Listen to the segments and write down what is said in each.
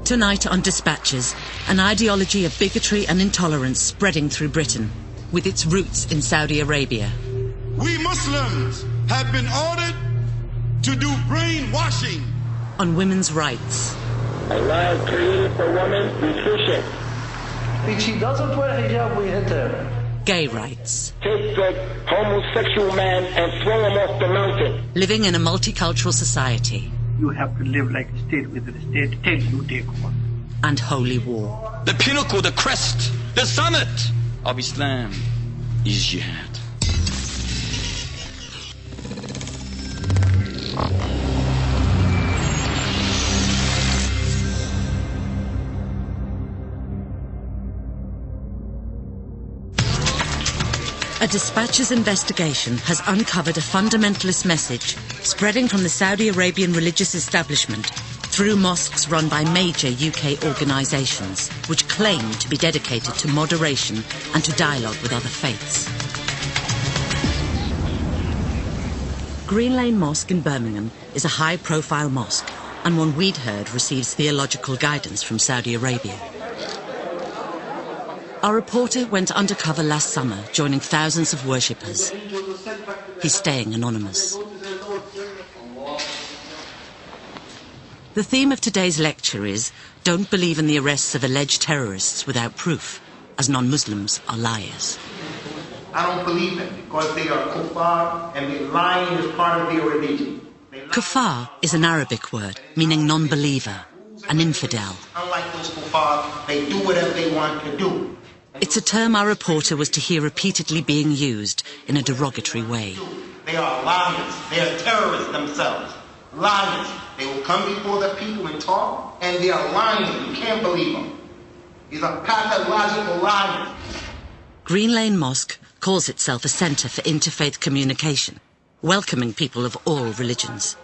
Tonight on Dispatches, an ideology of bigotry and intolerance spreading through Britain, with its roots in Saudi Arabia. We Muslims have been ordered to do brainwashing. On women's rights. Allah created for women nutrition. If she doesn't wear hijab, we hit her. Gay rights. Take the homosexual man and throw him off the mountain. Living in a multicultural society. You have to live like a state within a state till you take one. And holy war. The pinnacle, the crest, the summit of Islam is jihad. A Dispatches investigation has uncovered a fundamentalist message spreading from the Saudi Arabian religious establishment through mosques run by major UK organisations, which claim to be dedicated to moderation and to dialogue with other faiths. Green Lane Mosque in Birmingham is a high-profile mosque, and one we'd heard receives theological guidance from Saudi Arabia. Our reporter went undercover last summer, joining thousands of worshippers. He's staying anonymous. The theme of today's lecture is, don't believe in the arrests of alleged terrorists without proof, as non-Muslims are liars. I don't believe it because they are kuffar and lying is part of their religion. Kuffar is an Arabic word meaning non-believer, an infidel. Unlike those kuffar, they do whatever they want to do. It's a term our reporter was to hear repeatedly being used in a derogatory way. They are liars. They are terrorists themselves. Liars. They will come before the people and talk, and they are lying. You can't believe them. These are pathological liars. Green Lane Mosque calls itself a centre for interfaith communication, welcoming people of all religions.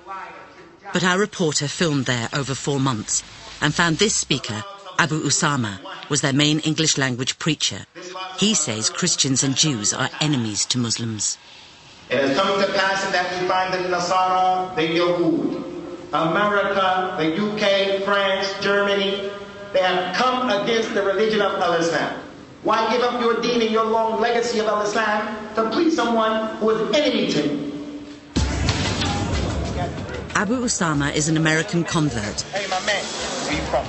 But our reporter filmed there over 4 months and found this speaker, Abu Usama, was their main English-language preacher. He says Christians and Jews are enemies to Muslims. It has come to pass that we find the Nasara, the Yahud, America, the UK, France, Germany, they have come against the religion of Al-Islam. Why give up your deen and your long legacy of Al-Islam to please someone who is enemy to you? Abu Usama is an American convert. Hey, my man, where you from?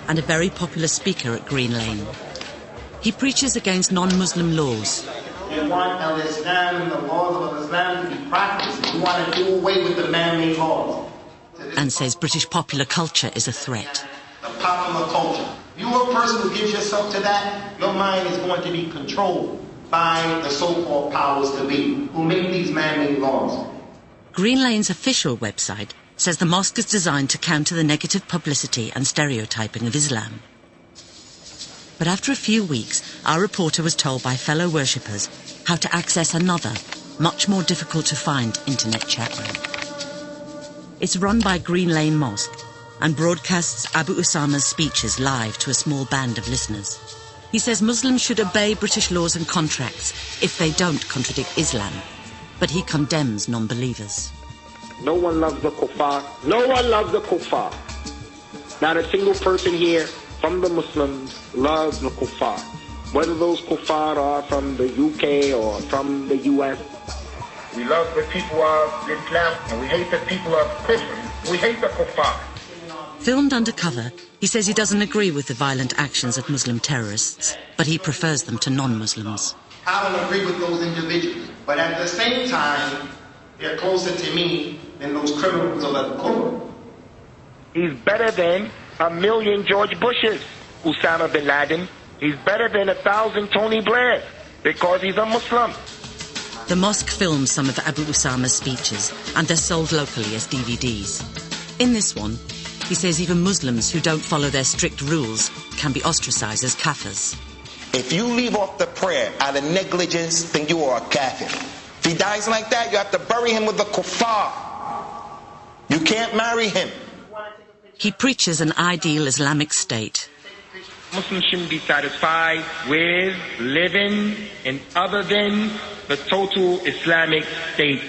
And a very popular speaker at Green Lane. He preaches against non-Muslim laws. You want Al-Islam and the laws of Islam to be practiced. You want to do away with the man-made laws. And says British popular culture is a threat. The popular culture. You are a person who gives yourself to that, your mind is going to be controlled by the so-called powers to be, who make these man-made laws. Green Lane's official website says the mosque is designed to counter the negative publicity and stereotyping of Islam. But after a few weeks, our reporter was told by fellow worshippers how to access another, much more difficult to find internet chat room. It's run by Green Lane Mosque and broadcasts Abu Usama's speeches live to a small band of listeners. He says Muslims should obey British laws and contracts if they don't contradict Islam, but he condemns non-believers. No one loves the kuffar. No one loves the kuffar. Not a single person here from the Muslims loves the kuffar. Whether those kuffar are from the UK or from the US. We love the people of Islam and we hate the people of Christians. We hate the kuffar. Filmed undercover, he says he doesn't agree with the violent actions of Muslim terrorists, but he prefers them to non-Muslims. I don't agree with those individuals, but at the same time, they're closer to me than those criminals of undercover. He's better than 1,000,000 George Bushes, Osama bin Laden. He's better than 1,000 Tony Blair because he's a Muslim. The mosque films some of Abu Usama's speeches and they're sold locally as DVDs. In this one, he says even Muslims who don't follow their strict rules can be ostracized as kafirs. If you leave off the prayer out of negligence, then you are a kafir. If he dies like that, you have to bury him with the kuffar. You can't marry him. He preaches an ideal Islamic state. Muslims shouldn't be satisfied with living in other than the total Islamic state.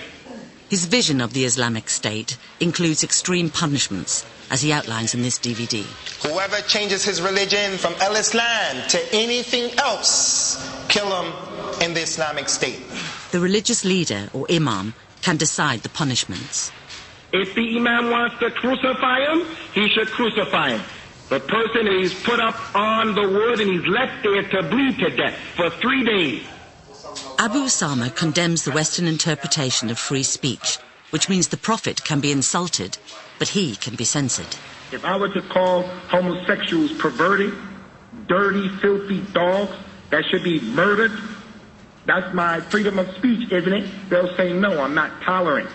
His vision of the Islamic state includes extreme punishments as he outlines in this DVD. Whoever changes his religion from Al-Islam to anything else, kill him in the Islamic State. The religious leader, or imam, can decide the punishments. If the imam wants to crucify him, he should crucify him. The person is put up on the wood and he's left there to bleed to death for 3 days. Abu Usama condemns the Western interpretation of free speech, which means the Prophet can be insulted, but he can be censored. If I were to call homosexuals perverted, dirty, filthy dogs that should be murdered, that's my freedom of speech, isn't it? They'll say, no, I'm not tolerant.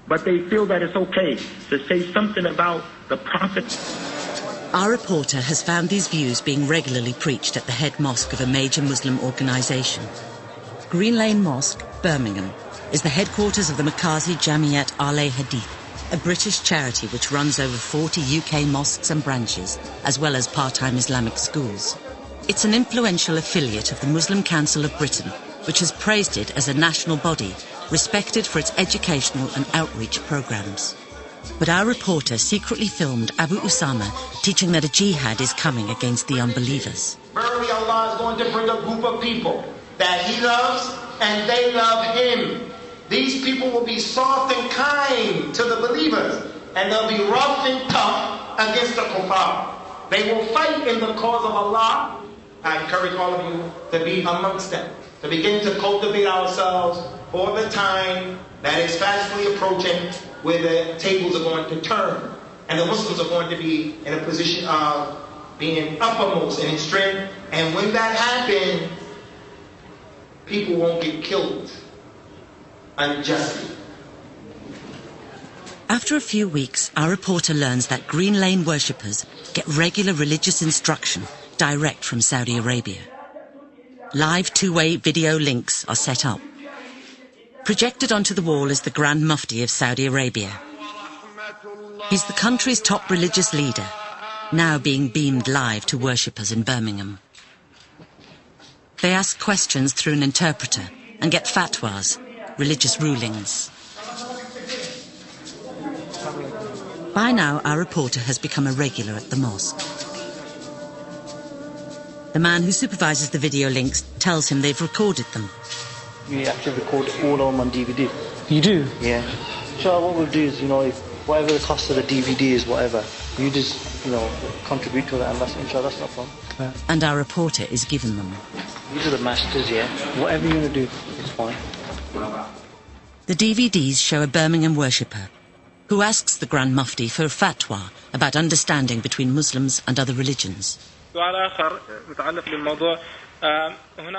But they feel that it's okay to say something about the Prophet. Our reporter has found these views being regularly preached at the head mosque of a major Muslim organisation. Green Lane Mosque, Birmingham, is the headquarters of the Makazi Jamiat Ahle Hadith, a British charity which runs over 40 UK mosques and branches, as well as part-time Islamic schools. It's an influential affiliate of the Muslim Council of Britain, which has praised it as a national body, respected for its educational and outreach programmes. But our reporter secretly filmed Abu Usama teaching that a jihad is coming against the unbelievers. Verily Allah is going to bring a group of people that He loves and they love Him. These people will be soft and kind to the believers, and they'll be rough and tough against the kuffar. They will fight in the cause of Allah. I encourage all of you to be amongst them, to begin to cultivate ourselves for the time that is fastly approaching, where the tables are going to turn and the Muslims are going to be in a position of being uppermost and in strength. And when that happens, people won't get killed unjustly. After a few weeks, our reporter learns that Green Lane worshippers get regular religious instruction direct from Saudi Arabia. Live two-way video links are set up. Projected onto the wall is the Grand Mufti of Saudi Arabia. He's the country's top religious leader, now being beamed live to worshippers in Birmingham. They ask questions through an interpreter and get fatwas, religious rulings. By now, our reporter has become a regular at the mosque. The man who supervises the video links tells him they've recorded them. We actually record all of them on DVD. You do? Yeah. So what we'll do is, if whatever the cost of the DVD is, whatever, you just, contribute to that, and that's no problem. Yeah. And our reporter is given them. These are the masters, yeah. Whatever you want to do, it's fine. The DVDs show a Birmingham worshipper who asks the Grand Mufti for a fatwa about understanding between Muslims and other religions.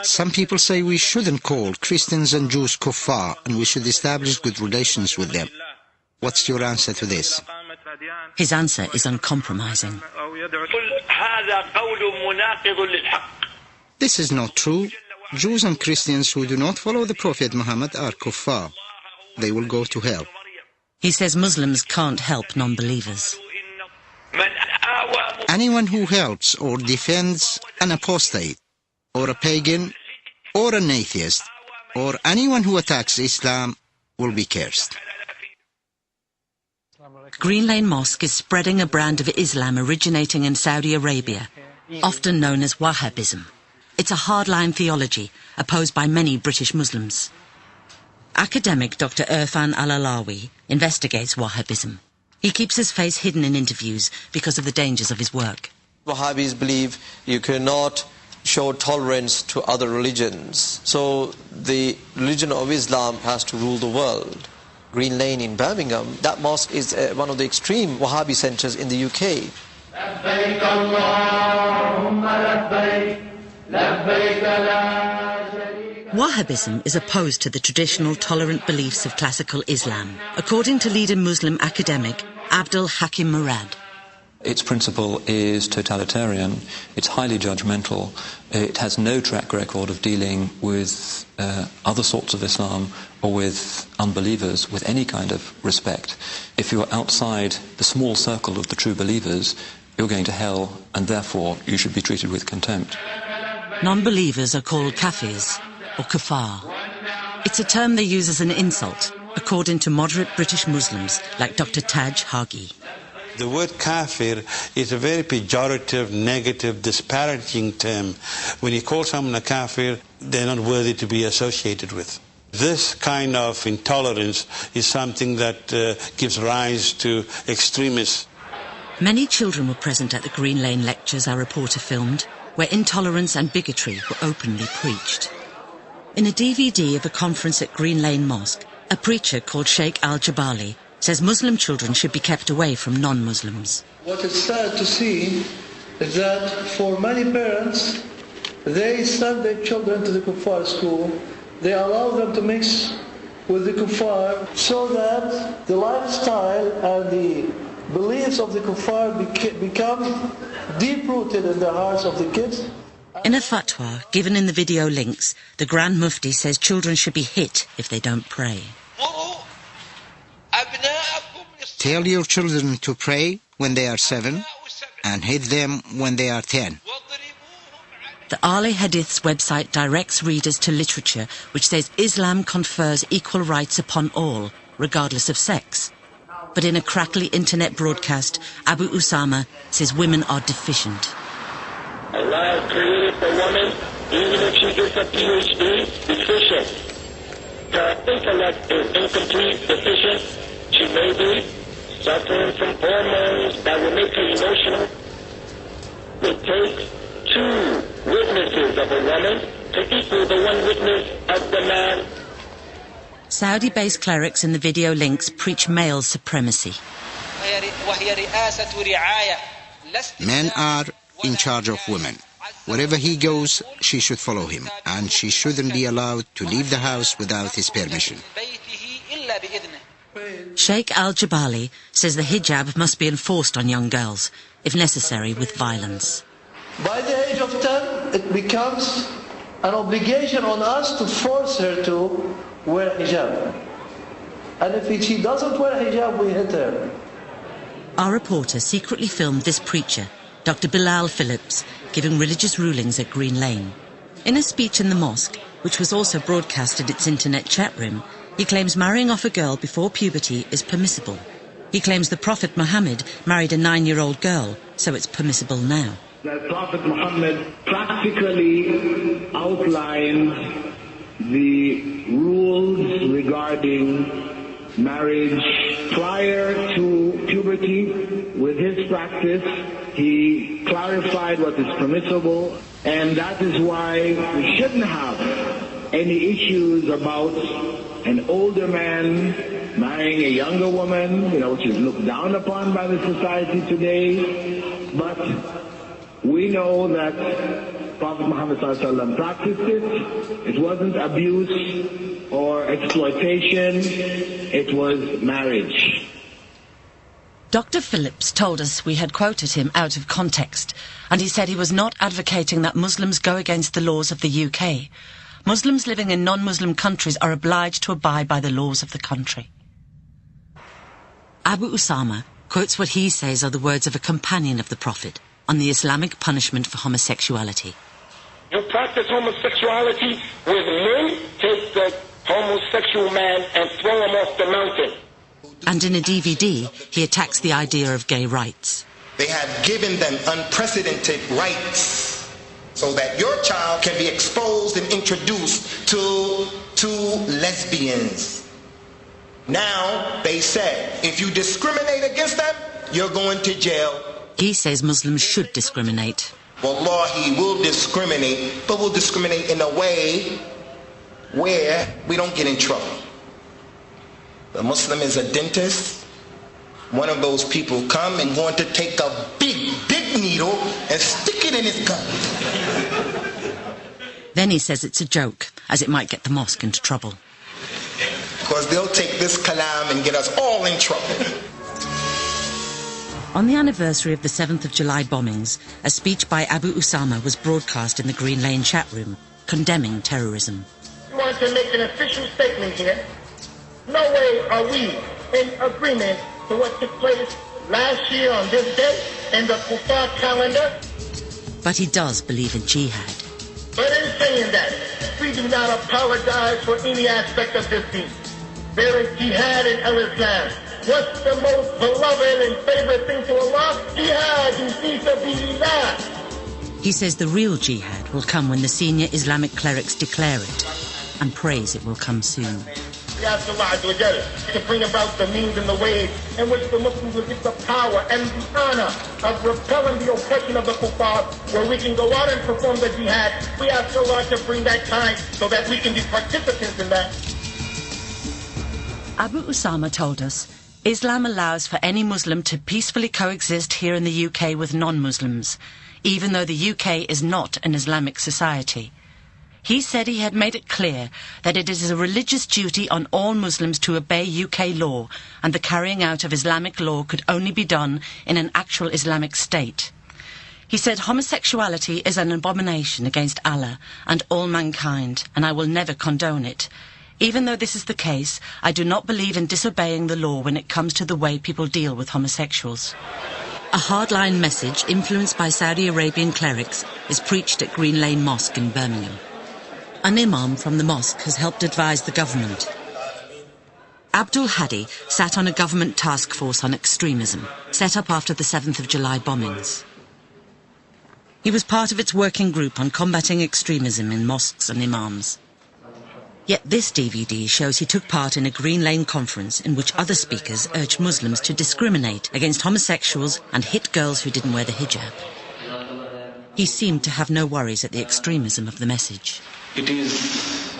Some people say we shouldn't call Christians and Jews kuffar and we should establish good relations with them. What's your answer to this? His answer is uncompromising. This is not true. Jews and Christians who do not follow the Prophet Muhammad are kuffar. They will go to hell. He says Muslims can't help non-believers. Anyone who helps or defends an apostate, or a pagan, or an atheist, or anyone who attacks Islam will be cursed. Green Lane Mosque is spreading a brand of Islam originating in Saudi Arabia, often known as Wahhabism. It's a hardline theology opposed by many British Muslims. Academic Dr. Irfan Al-Alawi investigates Wahhabism. He keeps his face hidden in interviews because of the dangers of his work. Wahhabis believe you cannot show tolerance to other religions. So the religion of Islam has to rule the world. Green Lane in Birmingham, that mosque is one of the extreme Wahhabi centres in the UK. Wahhabism is opposed to the traditional tolerant beliefs of classical Islam, according to leading Muslim academic Abdul Hakim Murad. Its principle is totalitarian, it's highly judgmental, it has no track record of dealing with other sorts of Islam or with unbelievers with any kind of respect. If you're outside the small circle of the true believers, you're going to hell, and therefore you should be treated with contempt. Non-believers are called kafirs, or kuffar. It's a term they use as an insult, according to moderate British Muslims like Dr. Taj Hagi. The word kafir is a very pejorative, negative, disparaging term. When you call someone a kafir, they're not worthy to be associated with. This kind of intolerance is something that gives rise to extremists. Many children were present at the Green Lane lectures our reporter filmed, where intolerance and bigotry were openly preached. In a DVD of a conference at Green Lane Mosque, a preacher called Sheikh Al-Jabali says Muslim children should be kept away from non-Muslims. What is sad to see is that for many parents, they send their children to the kuffar school. They allow them to mix with the kuffar so that the lifestyle and the beliefs of the kuffar become deep-rooted in the hearts of the kids. In a fatwa given in the video links, the Grand Mufti says children should be hit if they don't pray. Tell your children to pray when they are 7 and hit them when they are 10. The Ali Hadith's website directs readers to literature which says Islam confers equal rights upon all, regardless of sex. But in a crackly internet broadcast, Abu Usama says women are deficient. Allah created the woman, even if she gets a PhD, deficient. Her intellect is incomplete, deficient. She may be suffering from hormones that will make her emotional. It takes 2 witnesses of a woman to equal the 1 witness of the man. Saudi-based clerics in the video links preach male supremacy. Men are in charge of women. Wherever he goes, she should follow him, and she shouldn't be allowed to leave the house without his permission. Sheikh Al-Jabali says the hijab must be enforced on young girls, if necessary with violence. By the age of 10, it becomes an obligation on us to force her to wear hijab. And if she doesn't wear hijab, we hit her. Our reporter secretly filmed this preacher, Dr. Bilal Phillips, giving religious rulings at Green Lane. In a speech in the mosque, which was also broadcast at its internet chat room, he claims marrying off a girl before puberty is permissible. He claims the Prophet Muhammad married a 9-year-old girl, so it's permissible now. The Prophet Muhammad practically outlines the rules regarding marriage prior to puberty. With his practice, he clarified what is permissible, and that is why we shouldn't have any issues about an older man marrying a younger woman, which is looked down upon by the society today. But we know that Prophet Muhammad ﷺ practiced it. It wasn't abuse or exploitation. It was marriage. Dr. Phillips told us we had quoted him out of context, and he said he was not advocating that Muslims go against the laws of the UK. Muslims living in non-Muslim countries are obliged to abide by the laws of the country. Abu Usama quotes what he says are the words of a companion of the Prophet on the Islamic punishment for homosexuality. You practice homosexuality with men, take the homosexual man and throw him off the mountain. And in a DVD, he attacks the idea of gay rights. They have given them unprecedented rights so that your child can be exposed and introduced to lesbians. Now, they said, if you discriminate against them, you're going to jail. He says Muslims should discriminate. Wallahi, we'll discriminate, but we'll discriminate in a way where we don't get in trouble. The Muslim is a dentist. One of those people come and want to take a big needle and stick it in his gut. Then he says it's a joke, as it might get the mosque into trouble. Because they'll take this kalam and get us all in trouble. On the anniversary of the 7th of July bombings, a speech by Abu Usama was broadcast in the Green Lane chat room, condemning terrorism. I want to make an official statement here. No way are we in agreement to what took place last year on this day in the Kuffar calendar. But he does believe in jihad. But in saying that, we do not apologize for any aspect of this deed. There is jihad in Islam. what's the most beloved and favorite thing to Allah? Jihad fi sabilillah. He says the real jihad will come when the senior Islamic clerics declare it, and prays it will come soon. We ask Allah to bring about the means and the ways in which the Muslims will get the power and the honor of repelling the oppression of the kuffar, where we can go out and perform the jihad. We ask Allah to bring that time so that we can be participants in that. Abu Usama told us, Islam allows for any Muslim to peacefully coexist here in the UK with non-Muslims, even though the UK is not an Islamic society. He said he had made it clear that it is a religious duty on all Muslims to obey UK law, and the carrying out of Islamic law could only be done in an actual Islamic state. He said homosexuality is an abomination against Allah and all mankind, and I will never condone it. Even though this is the case, I do not believe in disobeying the law when it comes to the way people deal with homosexuals. A hardline message influenced by Saudi Arabian clerics is preached at Green Lane Mosque in Birmingham. An imam from the mosque has helped advise the government. Abdul Hadi sat on a government task force on extremism, set up after the 7th of July bombings. He was part of its working group on combating extremism in mosques and imams. Yet this DVD shows he took part in a Green Lane conference in which other speakers urged Muslims to discriminate against homosexuals and hit girls who didn't wear the hijab. He seemed to have no worries at the extremism of the message. It is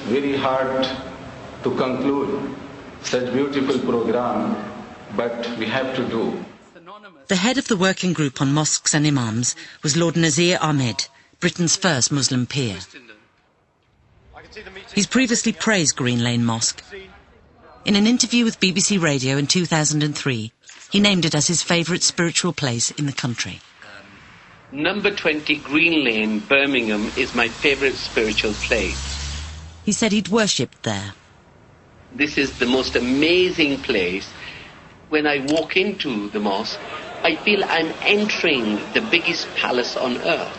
very hard to conclude such beautiful program, but we have to do. The head of the working group on mosques and imams was Lord Nazir Ahmed, Britain's first Muslim peer. He's previously praised Green Lane Mosque. In an interview with BBC Radio in 2003, he named it as his favourite spiritual place in the country. Number 20 Green Lane, Birmingham, is my favourite spiritual place. He said he'd worshipped there. This is the most amazing place. When I walk into the mosque, I feel I'm entering the biggest palace on earth.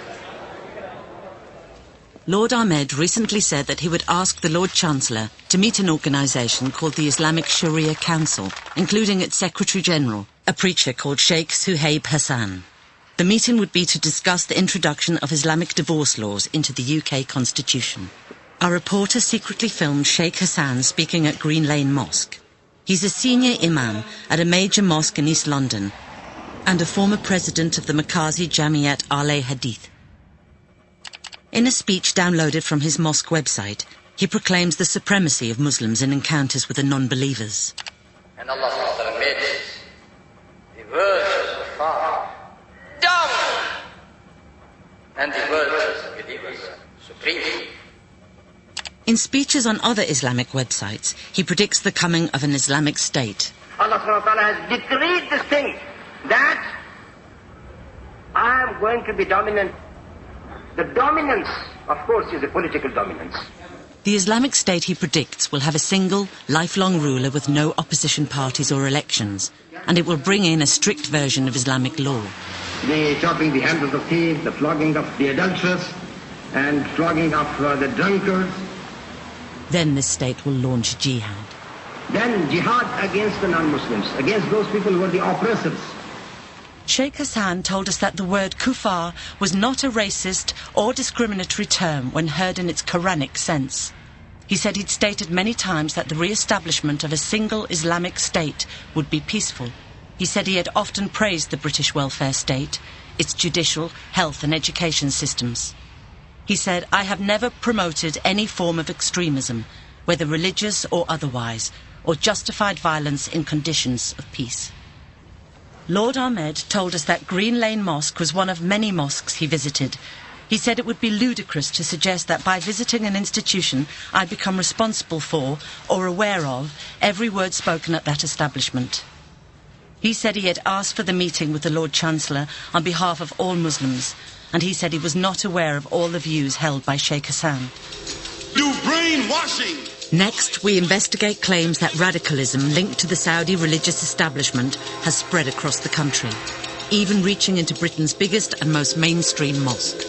Lord Ahmed recently said that he would ask the Lord Chancellor to meet an organisation called the Islamic Sharia Council, including its Secretary-General, a preacher called Sheikh Suhaib Hassan. The meeting would be to discuss the introduction of Islamic divorce laws into the UK Constitution. Our reporter secretly filmed Sheikh Hassan speaking at Green Lane Mosque. He's a senior imam at a major mosque in East London and a former president of the Makazi Jamiat Ahle Hadith. In a speech downloaded from his mosque website, he proclaims the supremacy of Muslims in encounters with the non-believers. And Allah made the virtues of far down, and the virtues of believers supreme. In speeches on other Islamic websites, he predicts the coming of an Islamic state. Allah has decreed this thing, that I am going to be dominant. The dominance, of course, is a political dominance. The Islamic State, he predicts, will have a single, lifelong ruler with no opposition parties or elections, and it will bring in a strict version of Islamic law. The chopping the hands of the thieves, the flogging of the adulteress, and flogging of the drunkards. Then this state will launch jihad. Then jihad against the non-Muslims, against those people who are the oppressors. Sheikh Hassan told us that the word kuffar was not a racist or discriminatory term when heard in its Quranic sense. He said he'd stated many times that the re-establishment of a single Islamic state would be peaceful. He said he had often praised the British welfare state, its judicial, health and education systems. He said, I have never promoted any form of extremism, whether religious or otherwise, or justified violence in conditions of peace. Lord Ahmed told us that Green Lane Mosque was one of many mosques he visited. He said it would be ludicrous to suggest that by visiting an institution I become responsible for or aware of every word spoken at that establishment. He said he had asked for the meeting with the Lord Chancellor on behalf of all Muslims, and he said he was not aware of all the views held by Sheikh Hassan. Do brainwashing! Next, we investigate claims that radicalism linked to the Saudi religious establishment has spread across the country, even reaching into Britain's biggest and most mainstream mosque.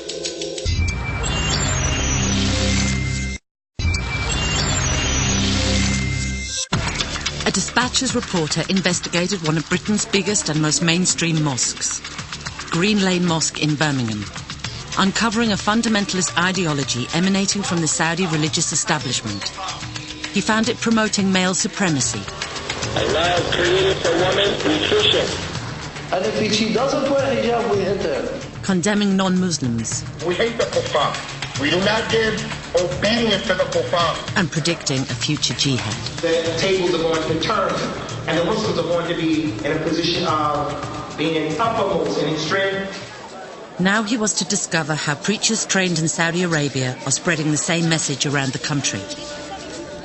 A dispatch Thatcher's reporter investigated one of Britain's biggest and most mainstream mosques, Green Lane Mosque in Birmingham, uncovering a fundamentalist ideology emanating from the Saudi religious establishment. He found it promoting male supremacy. Allah created for women nutrition. And if she doesn't wear hijab, we hit her. Condemning non-Muslims. We hate the kuffar. We do not give obedience to the kuffar. And predicting a future jihad. The tables are going to turn, and the Muslims are going to be in a position of being uppermost in extreme. Now he was to discover how preachers trained in Saudi Arabia are spreading the same message around the country.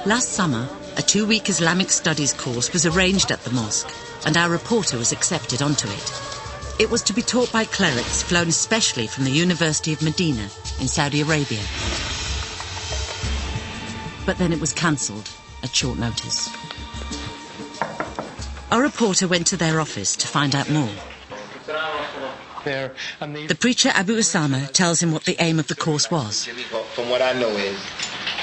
Last summer, a 2-week Islamic studies course was arranged at the mosque, and our reporter was accepted onto it. It was to be taught by clerics flown specially from the University of Medina in Saudi Arabia. But then it was cancelled at short notice. Our reporter went to their office to find out more. The preacher Abu Usama tells him what the aim of the course was. From what I know is,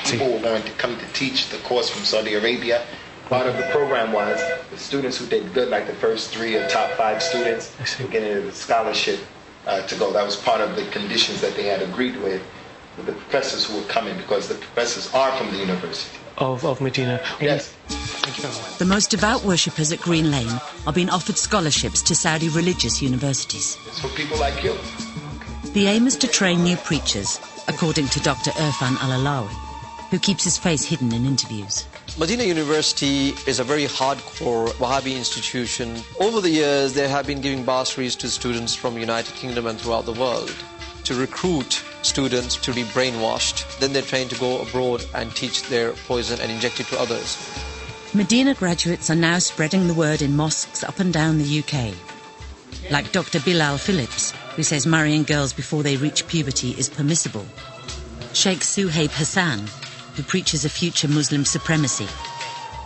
people were going to come to teach the course from Saudi Arabia. Part of the program was the students who did good, like the first 3 or top 5 students, were getting the scholarship to go. That was part of the conditions that they had agreed with the professors who were coming, because the professors are from the university. Of Medina. Yes. Thank you very much. The most devout worshippers at Green Lane are being offered scholarships to Saudi religious universities. It's for people like you. The aim is to train new preachers, according to Dr. Irfan Al-Alawi, who keeps his face hidden in interviews. Medina University is a very hardcore Wahhabi institution. Over the years, they have been giving bursaries to students from the United Kingdom and throughout the world to recruit students to be brainwashed. Then they're trained to go abroad and teach their poison and inject it to others. Medina graduates are now spreading the word in mosques up and down the UK. Like Dr. Bilal Phillips, who says marrying girls before they reach puberty is permissible. Sheikh Suhaib Hassan, who preaches a future Muslim supremacy.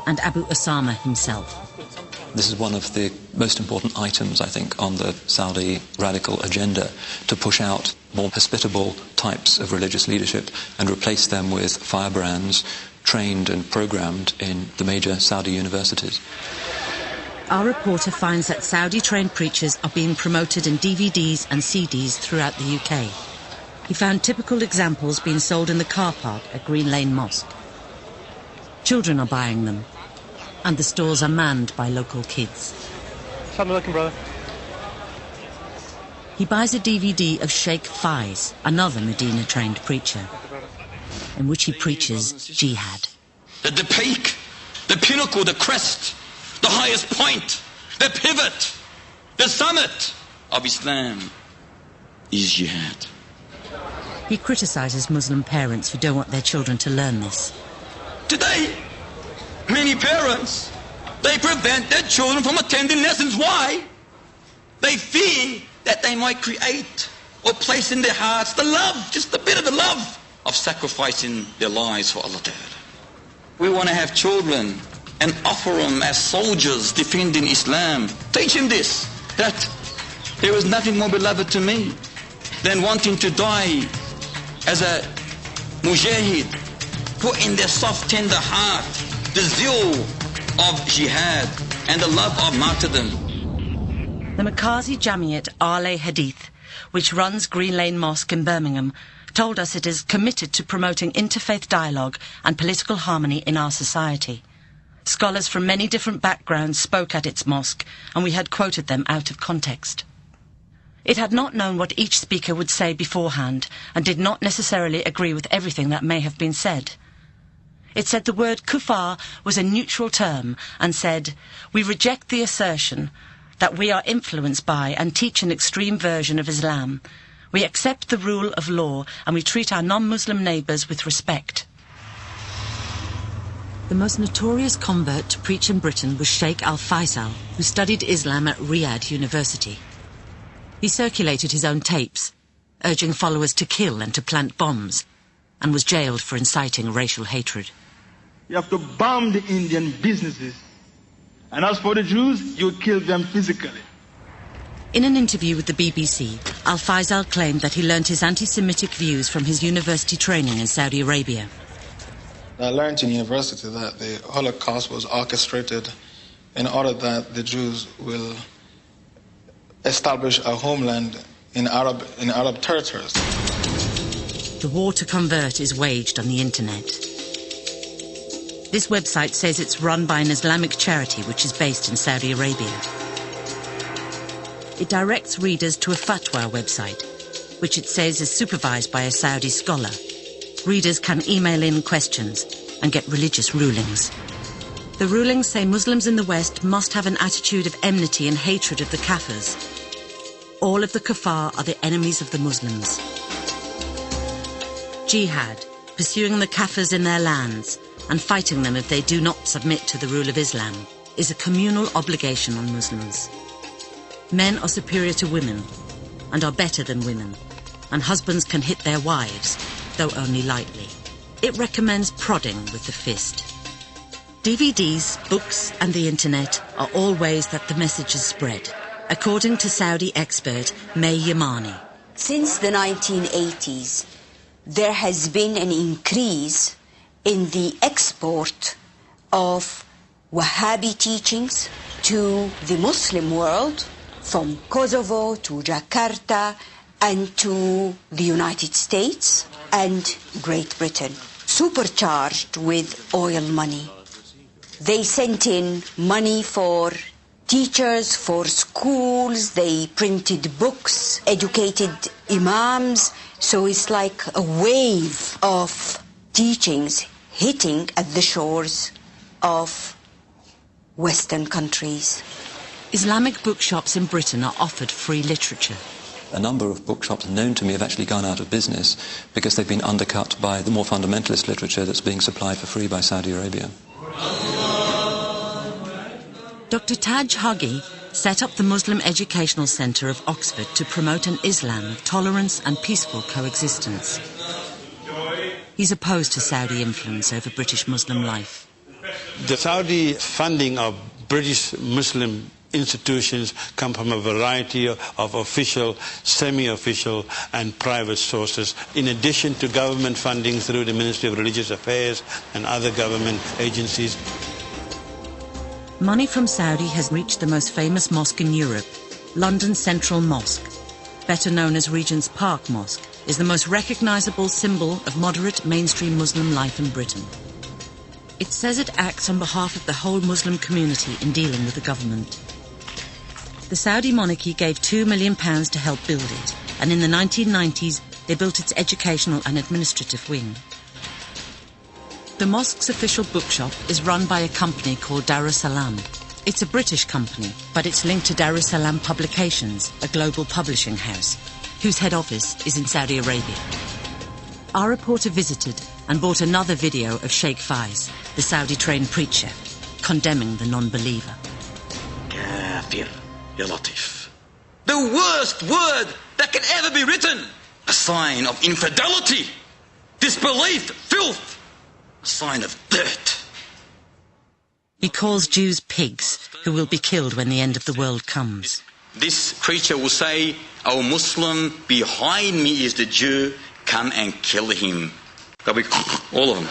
And Abu Usama himself. This is one of the most important items, I think, on the Saudi radical agenda, to push out more hospitable types of religious leadership and replace them with firebrands trained and programmed in the major Saudi universities. Our reporter finds that Saudi-trained preachers are being promoted in DVDs and CDs throughout the UK. He found typical examples being sold in the car park at Green Lane Mosque. Children are buying them, and the stores are manned by local kids. Assalamu alaikum, brother. He buys a DVD of Sheikh Faiz, another Medina-trained preacher, in which he preaches jihad. The peak, the pinnacle, the crest, the highest point, the pivot, the summit of Islam is jihad. He criticises Muslim parents who don't want their children to learn this. Today, many parents, they prevent their children from attending lessons. Why? They fear that they might create or place in their hearts the love, just a bit of the love of sacrificing their lives for Allah Ta'ala. We want to have children and offer them as soldiers defending Islam. Teach them this, that there is nothing more beloved to me than wanting to die as a mujahid, put in their soft, tender heart the zeal of jihad and the love of martyrdom. The Makazi Jamiat Ahle Hadith, which runs Green Lane Mosque in Birmingham, told us it is committed to promoting interfaith dialogue and political harmony in our society. Scholars from many different backgrounds spoke at its mosque, and we had quoted them out of context. It had not known what each speaker would say beforehand, and did not necessarily agree with everything that may have been said. It said the word kuffar was a neutral term, and said, "We reject the assertion that we are influenced by and teach an extreme version of Islam. We accept the rule of law, and we treat our non-Muslim neighbours with respect." The most notorious convert to preach in Britain was Sheikh Al-Faisal, who studied Islam at Riyadh University. He circulated his own tapes, urging followers to kill and to plant bombs, and was jailed for inciting racial hatred. You have to bomb the Indian businesses. And as for the Jews, you kill them physically. In an interview with the BBC, Al-Faisal claimed that he learned his anti-Semitic views from his university training in Saudi Arabia. I learned in university that the Holocaust was orchestrated in order that the Jews will establish a homeland in Arab territories. The war to convert is waged on the internet. This website says it's run by an Islamic charity which is based in Saudi Arabia. It directs readers to a fatwa website, which it says is supervised by a Saudi scholar. Readers can email in questions and get religious rulings. The rulings say Muslims in the West must have an attitude of enmity and hatred of the Kafirs. All of the kuffar are the enemies of the Muslims. Jihad, pursuing the Kafirs in their lands and fighting them if they do not submit to the rule of Islam, is a communal obligation on Muslims. Men are superior to women and are better than women, and husbands can hit their wives, though only lightly. It recommends prodding with the fist. DVDs, books and the internet are all ways that the message is spread, according to Saudi expert May Yamani. Since the 1980s, there has been an increase in the export of Wahhabi teachings to the Muslim world, from Kosovo to Jakarta and to the United States and Great Britain, supercharged with oil money. They sent in money for teachers, for schools, they printed books, educated imams, so it's like a wave of teachings hitting at the shores of Western countries. Islamic bookshops in Britain are offered free literature. A number of bookshops known to me have actually gone out of business because they've been undercut by the more fundamentalist literature that's being supplied for free by Saudi Arabia. Dr. Taj Huggy set up the Muslim Educational Centre of Oxford to promote an Islam of tolerance and peaceful coexistence. He's opposed to Saudi influence over British Muslim life. The Saudi funding of British Muslim institutions come from a variety of official, semi-official and private sources, in addition to government funding through the Ministry of Religious Affairs and other government agencies. Money from Saudi has reached the most famous mosque in Europe. London's Central Mosque, better known as Regent's Park Mosque, is the most recognisable symbol of moderate mainstream Muslim life in Britain. It says it acts on behalf of the whole Muslim community in dealing with the government. The Saudi monarchy gave £2 million to help build it, and in the 1990s they built its educational and administrative wing. The mosque's official bookshop is run by a company called Darussalam. It's a British company, but it's linked to Darussalam Publications, a global publishing house, whose head office is in Saudi Arabia. Our reporter visited and bought another video of Sheikh Faiz, the Saudi-trained preacher, condemning the non-believer. Kafir, ya Latif. The worst word that can ever be written. A sign of infidelity, disbelief, filth. A sign of dirt. He calls Jews pigs who will be killed when the end of the world comes. This creature will say, "O Muslim, behind me is the Jew, come and kill him." They'll be all of them.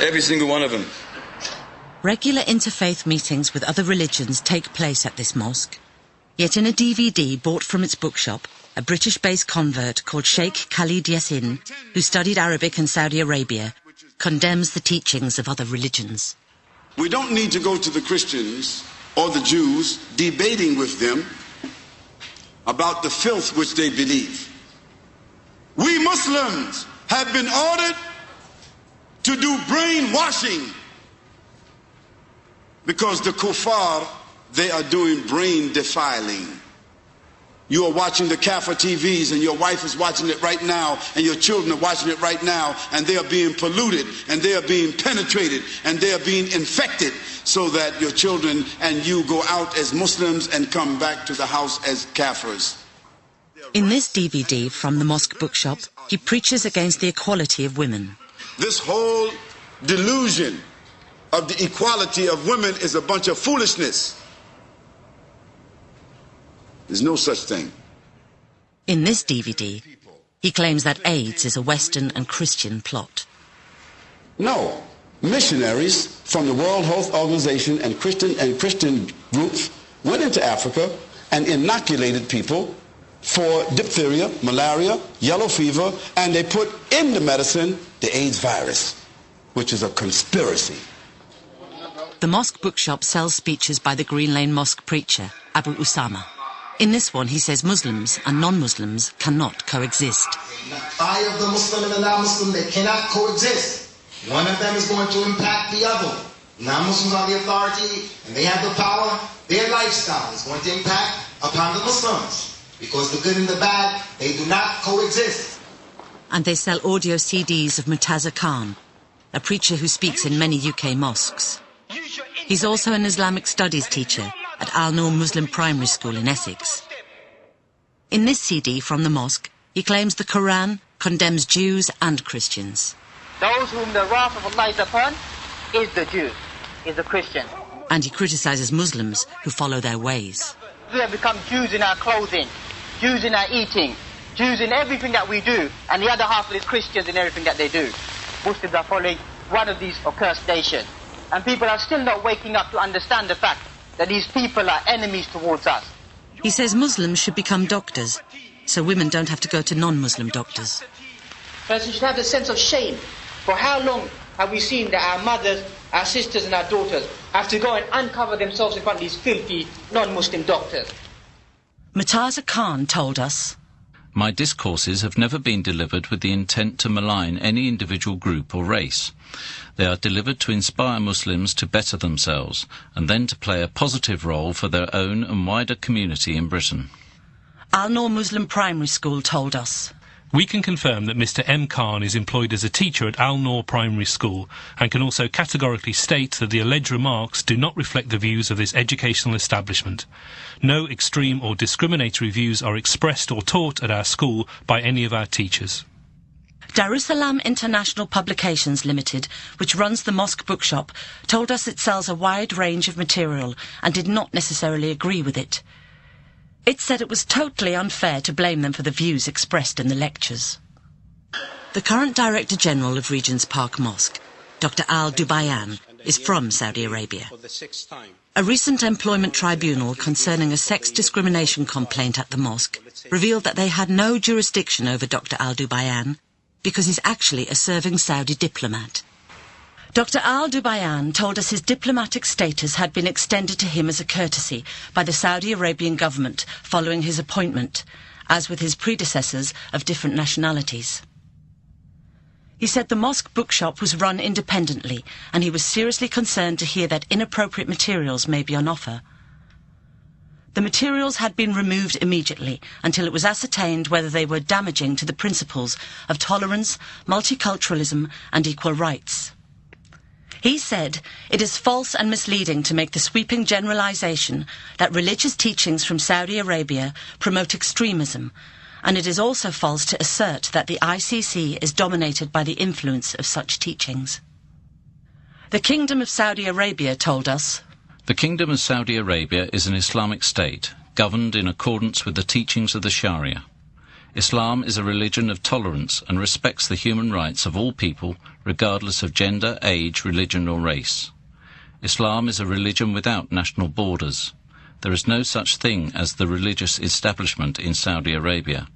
Every single one of them. Regular interfaith meetings with other religions take place at this mosque. Yet in a DVD bought from its bookshop, a British-based convert called Sheikh Khalid Yassin, who studied Arabic in Saudi Arabia, condemns the teachings of other religions. We don't need to go to the Christians or the Jews debating with them about the filth which they believe. We Muslims have been ordered to do brainwashing because the kuffar, they are doing brain defiling. You are watching the Kafir TVs and your wife is watching it right now and your children are watching it right now, and they are being polluted and they are being penetrated and they are being infected, so that your children and you go out as Muslims and come back to the house as Kafirs. In this DVD from the mosque bookshop, he preaches against the equality of women. This whole delusion of the equality of women is a bunch of foolishness. There's no such thing. In this DVD, he claims that AIDS is a Western and Christian plot. No, missionaries from the World Health Organization and Christian groups went into Africa and inoculated people for diphtheria, malaria, yellow fever, and they put in the medicine the AIDS virus, which is a conspiracy. The Mosque bookshop sells speeches by the Green Lane Mosque preacher, Abu Usama. In this one, he says Muslims and non-Muslims cannot coexist. Eye of the Muslim and the non-Muslim, they cannot coexist. One of them is going to impact the other. Non-Muslims are the authority and they have the power. Their lifestyle is going to impact upon the Muslims. Because the good and the bad, they do not coexist. And they sell audio CDs of Murtaza Khan, a preacher who speaks in many UK mosques. He's also an Islamic studies teacher at Al-Noor Muslim Primary School in Essex. In this CD from the mosque, he claims the Quran condemns Jews and Christians. Those whom the wrath of Allah is upon is the Jew, is the Christian. And he criticises Muslims who follow their ways. We have become Jews in our clothing, Jews in our eating, Jews in everything that we do, and the other half is Christians in everything that they do. Muslims are following one of these accursed nations. And people are still not waking up to understand the fact that these people are enemies towards us. He says Muslims should become doctors, so women don't have to go to non-Muslim doctors. Person should have a sense of shame. For how long have we seen that our mothers, our sisters and our daughters have to go and uncover themselves in front of these filthy non-Muslim doctors? Murtaza Khan told us, "My discourses have never been delivered with the intent to malign any individual group or race. They are delivered to inspire Muslims to better themselves and then to play a positive role for their own and wider community in Britain." Al-Noor Muslim Primary School told us, "We can confirm that Mr M. Khan is employed as a teacher at Al-Noor Primary School and can also categorically state that the alleged remarks do not reflect the views of this educational establishment. No extreme or discriminatory views are expressed or taught at our school by any of our teachers." Darussalam International Publications Limited, which runs the mosque bookshop, told us it sells a wide range of material and did not necessarily agree with it. It said it was totally unfair to blame them for the views expressed in the lectures. The current Director General of Regent's Park Mosque, Dr. Al Dubayan, is from Saudi Arabia. A recent employment tribunal concerning a sex discrimination complaint at the mosque revealed that they had no jurisdiction over Dr. Al Dubayan because he's actually a serving Saudi diplomat. Dr. Al Dubayan told us his diplomatic status had been extended to him as a courtesy by the Saudi Arabian government following his appointment, as with his predecessors of different nationalities. He said the mosque bookshop was run independently and he was seriously concerned to hear that inappropriate materials may be on offer. The materials had been removed immediately until it was ascertained whether they were damaging to the principles of tolerance, multiculturalism and equal rights. He said it is false and misleading to make the sweeping generalization that religious teachings from Saudi Arabia promote extremism, and it is also false to assert that the ICC is dominated by the influence of such teachings. The Kingdom of Saudi Arabia told us, "The Kingdom of Saudi Arabia is an Islamic state, governed in accordance with the teachings of the Sharia. Islam is a religion of tolerance and respects the human rights of all people, regardless of gender, age, religion or race. Islam is a religion without national borders. There is no such thing as the religious establishment in Saudi Arabia.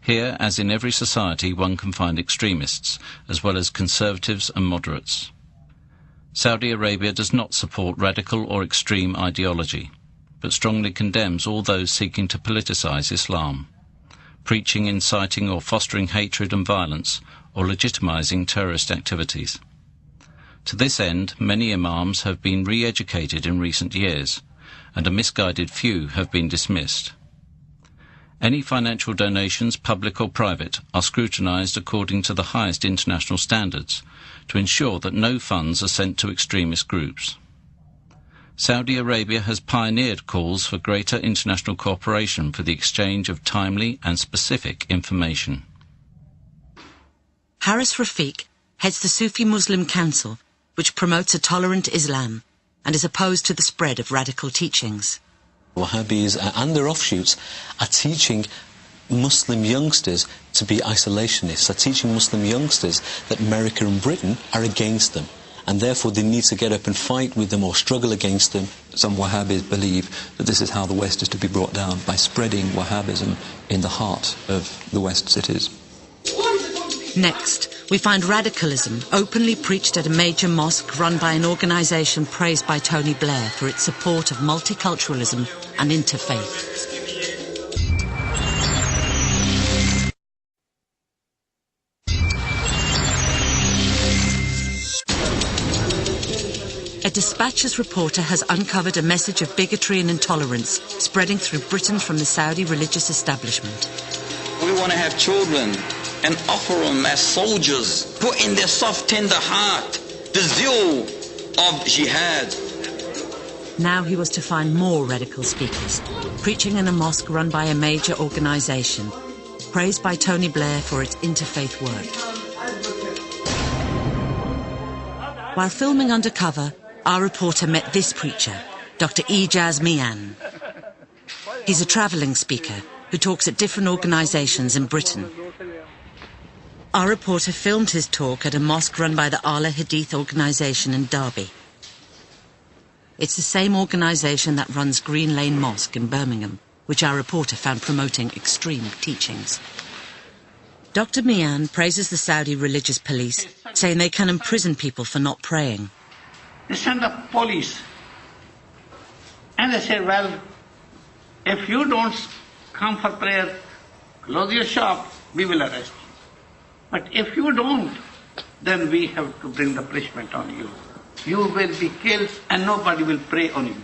Here, as in every society, one can find extremists, as well as conservatives and moderates. Saudi Arabia does not support radical or extreme ideology, but strongly condemns all those seeking to politicize Islam, preaching, inciting or fostering hatred and violence, or legitimizing terrorist activities. To this end, many imams have been re-educated in recent years, and a misguided few have been dismissed. Any financial donations, public or private, are scrutinized according to the highest international standards to ensure that no funds are sent to extremist groups. Saudi Arabia has pioneered calls for greater international cooperation for the exchange of timely and specific information." Haris Rafiq heads the Sufi Muslim Council, which promotes a tolerant Islam and is opposed to the spread of radical teachings. Wahhabis and their offshoots are teaching Muslim youngsters to be isolationists, are teaching Muslim youngsters that America and Britain are against them. and therefore they need to get up and fight with them or struggle against them. Some Wahhabis believe that this is how the West is to be brought down, by spreading Wahhabism in the heart of the West cities. Next, we find radicalism openly preached at a major mosque run by an organisation praised by Tony Blair for its support of multiculturalism and interfaith. A Dispatches reporter has uncovered a message of bigotry and intolerance spreading through Britain from the Saudi religious establishment. We want to have children and offer them as soldiers, put in their soft, tender heart the zeal of jihad. Now he was to find more radical speakers, preaching in a mosque run by a major organisation, praised by Tony Blair for its interfaith work. While filming Undercover, our reporter met this preacher, Dr. Ijaz Mian. He's a travelling speaker who talks at different organisations in Britain. Our reporter filmed his talk at a mosque run by the Ala Hadith organisation in Derby. It's the same organisation that runs Green Lane Mosque in Birmingham, which our reporter found promoting extreme teachings. Dr. Mian praises the Saudi religious police, saying they can imprison people for not praying. They send the police and they say, well, if you don't come for prayer, close your shop, we will arrest you. But if you don't, then we have to bring the punishment on you. You will be killed and nobody will pray on you.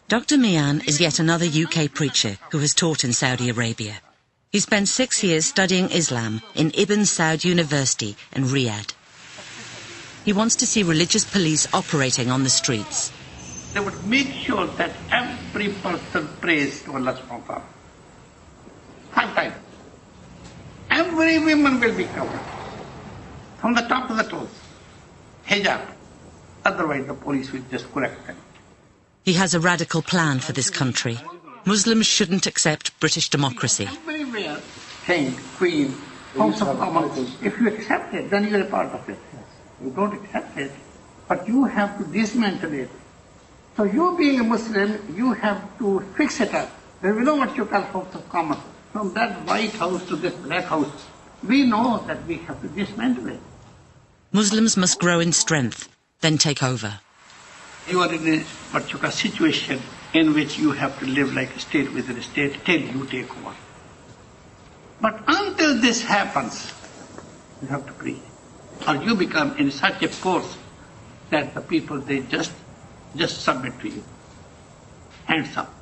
Dr. Mian is yet another UK preacher who has taught in Saudi Arabia. He spent 6 years studying Islam in Ibn Saud University in Riyadh. He wants to see religious police operating on the streets. They would make sure that every person prays to Allah subhanahu wa ta'ala. 5 times. Every woman will be covered, from the top to the toes, hijab. Otherwise the police will just correct them. He has a radical plan for this country. Muslims shouldn't accept British democracy. Everywhere, king, queen, House of Commons. If you accept it, then you're a part of it. You don't accept it, but you have to dismantle it. So you being a Muslim, you have to fix it up. Then we know what you call House of Commons. From that White House to this Black House, we know that we have to dismantle it. Muslims must grow in strength, then take over. You are in a situation in which you have to live like a state within a state till you take over. But until this happens, you have to preach. Or you become in such a force that the people, they just submit to you. Hands up.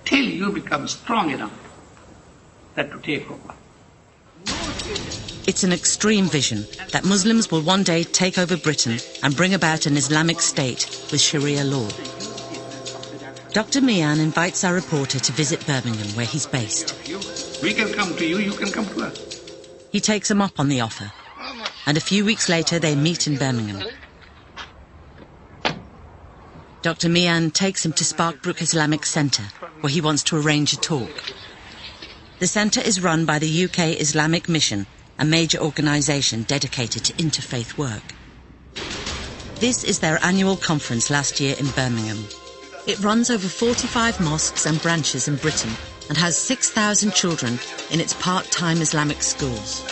Till you become strong enough that to take over. It's an extreme vision that Muslims will one day take over Britain and bring about an Islamic state with Sharia law. Dr. Mian invites our reporter to visit Birmingham, where he's based. We can come to you, you can come to us. He takes him up on the offer, and a few weeks later they meet in Birmingham. Dr. Mian takes him to Sparkbrook Islamic Centre, where he wants to arrange a talk. The centre is run by the UK Islamic Mission, a major organisation dedicated to interfaith work. This is their annual conference last year in Birmingham. It runs over 45 mosques and branches in Britain and has 6,000 children in its part-time Islamic schools.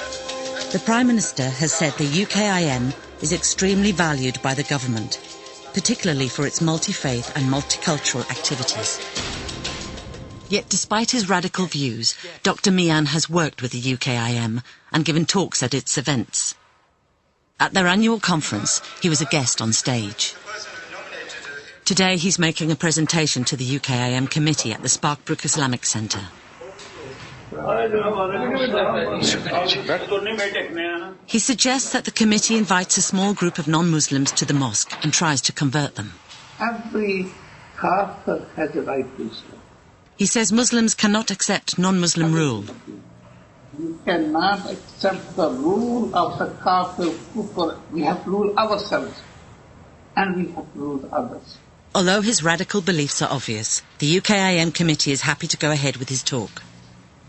The Prime Minister has said the UKIM is extremely valued by the government, particularly for its multi-faith and multicultural activities. Yet despite his radical views, Dr. Mian has worked with the UKIM and given talks at its events. At their annual conference, he was a guest on stage. Today he's making a presentation to the UKIM committee at the Sparkbrook Islamic Centre. He suggests that the committee invites a small group of non-Muslims to the mosque and tries to convert them. Every kafir has a right to Islam. He says Muslims cannot accept non-Muslim rule. You cannot accept the rule of the kafir. We have to rule ourselves and we have to rule others. Although his radical beliefs are obvious, the UKIM committee is happy to go ahead with his talk.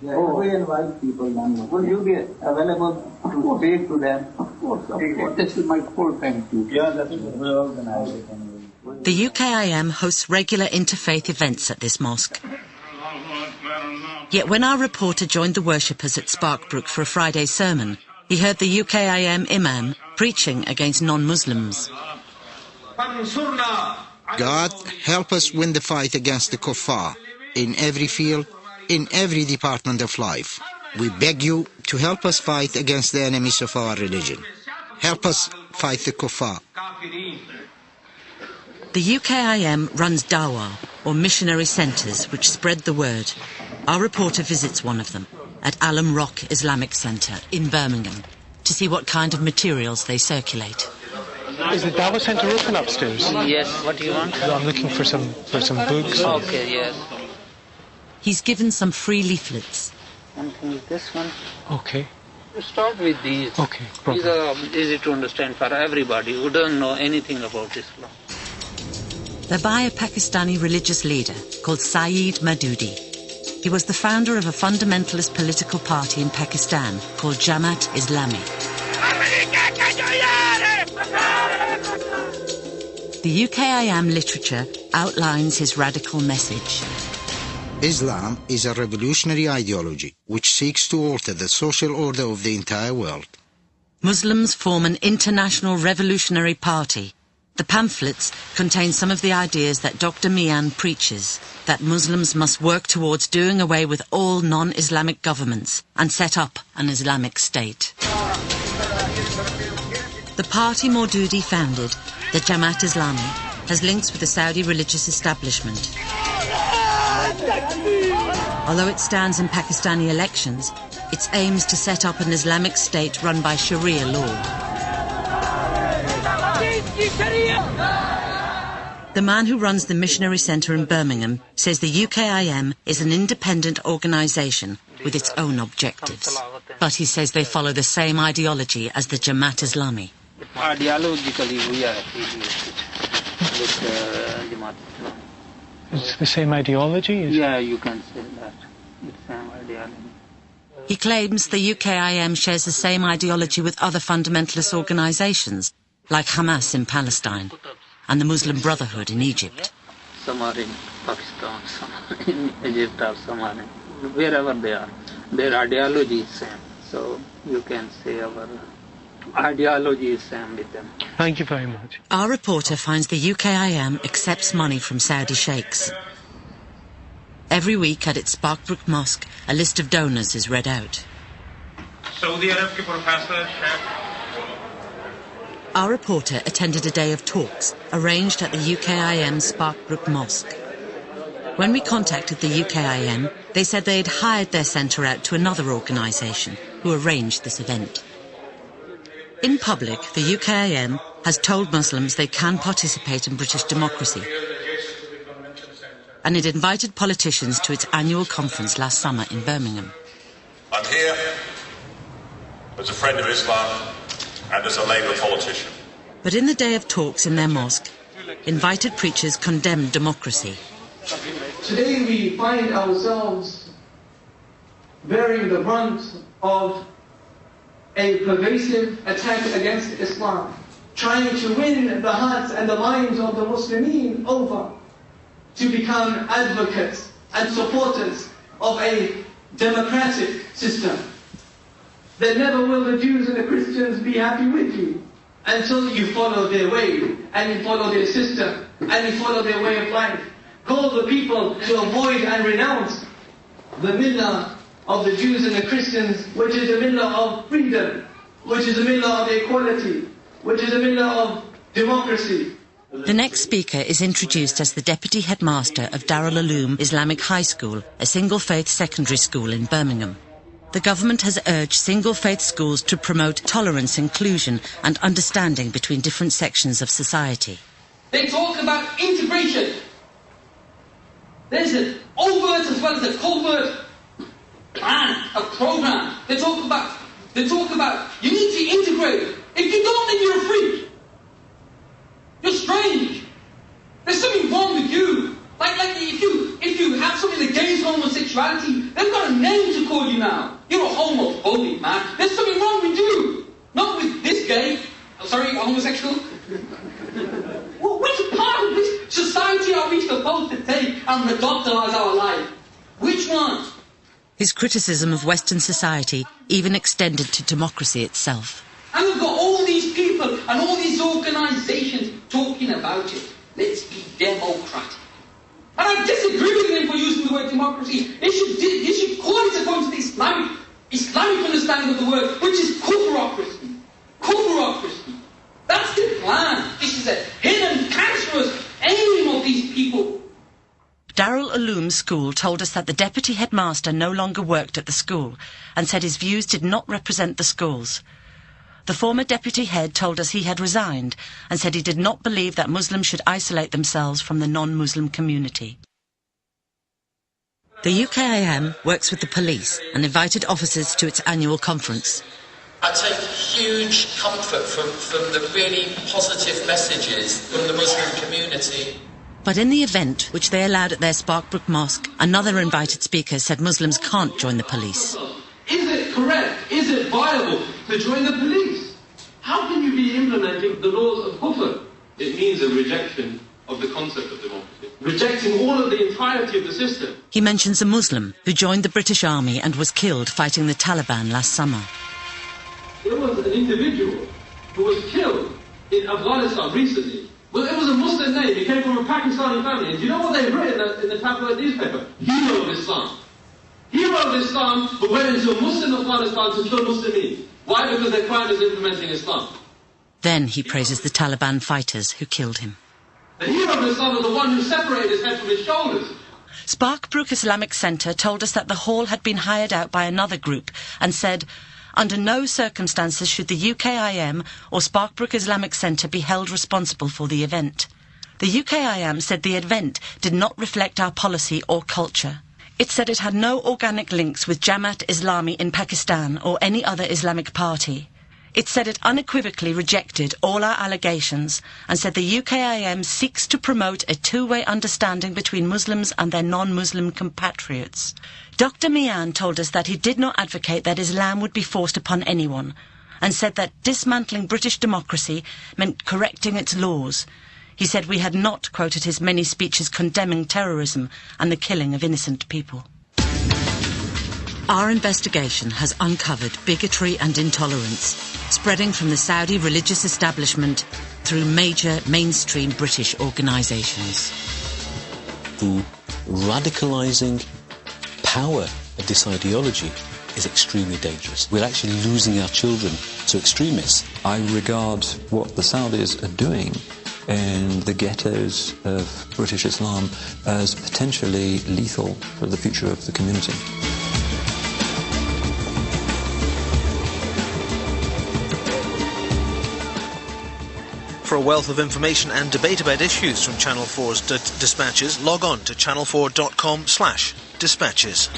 We invite people, non-Muslims. Will you be available to speak to them? Of course. This is my full-time duty. Yeah, that's what we organize it. The UKIM hosts regular interfaith events at this mosque. Yet when our reporter joined the worshippers at Sparkbrook for a Friday sermon, he heard the UKIM imam preaching against non-Muslims. God, help us win the fight against the kuffar in every field, in every department of life. We beg you to help us fight against the enemies of our religion. Help us fight the kuffar. The UKIM runs dawah, or missionary centres, which spread the word. Our reporter visits one of them at Alam Rock Islamic Centre in Birmingham to see what kind of materials they circulate. Is the Dawah Centre open upstairs? Yes, what do you want? I'm looking for some books. Okay, yes. He's given some free leaflets. One thing is this one. Okay. You start with these. Okay, These are easy to understand for everybody who doesn't know anything about Islam. They're by a Pakistani religious leader called Saeed Maududi. He was the founder of a fundamentalist political party in Pakistan called Jamaat Islami. The UKIM literature outlines his radical message. Islam is a revolutionary ideology which seeks to alter the social order of the entire world. Muslims form an international revolutionary party. The pamphlets contain some of the ideas that Dr. Mian preaches, that Muslims must work towards doing away with all non-Islamic governments and set up an Islamic state. The party Maududi founded, the Jamaat Islami, has links with the Saudi religious establishment. Although it stands in Pakistani elections, its aim is to set up an Islamic state run by Sharia law. The man who runs the missionary centre in Birmingham says the UKIM is an independent organisation with its own objectives. But he says they follow the same ideology as the Jamaat Islami. Ideologically, we are affiliated with Jamaat Islam. It's the same ideology? Yeah, you can say that. It's the same ideology. He claims the UKIM shares the same ideology with other fundamentalist organisations, like Hamas in Palestine and the Muslim Brotherhood in Egypt. Some are in Pakistan, some are in Egypt, or some are in wherever they are. Their ideology is same. So you can say our ideology is same with them. Thank you very much. Our reporter finds the UKIM accepts money from Saudi sheikhs. Every week at its Sparkbrook Mosque, a list of donors is read out. Saudi Arab ke professor Our reporter attended a day of talks arranged at the UKIM Sparkbrook Mosque. When we contacted the UKIM, they said they had hired their centre out to another organisation who arranged this event. In public, the UKIM has told Muslims they can participate in British democracy, and it invited politicians to its annual conference last summer in Birmingham. I'm here as a friend of Islam and as a Labour politician. But in the day of talks in their mosque, invited preachers condemned democracy. Today we find ourselves bearing the brunt of a pervasive attack against Islam, trying to win the hearts and the minds of the Muslimin over to become advocates and supporters of a democratic system. Then never will the Jews and the Christians be happy with you until you follow their way, and you follow their system, and you follow their way of life. Call the people to avoid and renounce the millah of the Jews and the Christians, which is a millah of freedom, which is a millah of equality, which is a millah of democracy. The next speaker is introduced as the Deputy Headmaster of Darul Uloom Islamic High School, a single-faith secondary school in Birmingham. The government has urged single-faith schools to promote tolerance, inclusion and understanding between different sections of society. They talk about integration. There's an overt as well as a covert plan, a program. They talk about you need to integrate. If you don't, then you're a freak. You're strange. There's something wrong with you. Like if you have something the gays homosexuality. They've got a name to call you now. You're a homophobic, man. There's something wrong with you. Not with this gay. Sorry, homosexual. Well, which part of this society are we supposed to take and adopt as our life? Which one? His criticism of Western society even extended to democracy itself. And we've got all these people and all these organisations talking about it. Let's be democratic. And I disagree with them for using the word democracy. They should call it according to the Islamic understanding of the word, which is kufrocracy. Kufrocracy. That's the plan. This is a hidden, cancerous aim of these people. Darul Uloom's school told us that the deputy headmaster no longer worked at the school and said his views did not represent the school's. The former deputy head told us he had resigned and said he did not believe that Muslims should isolate themselves from the non-Muslim community. The UKIM works with the police and invited officers to its annual conference. I take huge comfort from the really positive messages from the Muslim community. But in the event, which they allowed at their Sparkbrook Mosque, another invited speaker said Muslims can't join the police. Is it correct? Is it viable to join the police? How can you be implementing the laws of kufr? It means a rejection of the concept of democracy, rejecting all of the entirety of the system. He mentions a Muslim who joined the British Army and was killed fighting the Taliban last summer. There was an individual who was killed in Afghanistan recently. Well, it was a Muslim name. He came from a Pakistani family. And do you know what they've written in the tabloid newspaper? Hero of Islam. Hero of Islam who went into a Muslim Afghanistan to kill Muslims. Why? Because their crime is implementing Islam. Then he praises the Taliban fighters who killed him. The hero of Islam is the one who separated his head from his shoulders. Sparkbrook Islamic Centre told us that the hall had been hired out by another group and said, under no circumstances should the UKIM or Sparkbrook Islamic Centre be held responsible for the event. The UKIM said the event did not reflect our policy or culture. It said it had no organic links with Jamaat Islami in Pakistan or any other Islamic party. It said it unequivocally rejected all our allegations and said the UKIM seeks to promote a two-way understanding between Muslims and their non-Muslim compatriots. Dr. Mian told us that he did not advocate that Islam would be forced upon anyone and said that dismantling British democracy meant correcting its laws. He said we had not quoted his many speeches condemning terrorism and the killing of innocent people. Our investigation has uncovered bigotry and intolerance, spreading from the Saudi religious establishment through major mainstream British organisations. The radicalising power of this ideology is extremely dangerous. We're actually losing our children to extremists. I regard what the Saudis are doing in the ghettos of British Islam as potentially lethal for the future of the community. For a wealth of information and debate about issues from Channel 4's dispatches, log on to channel4.com/dispatches.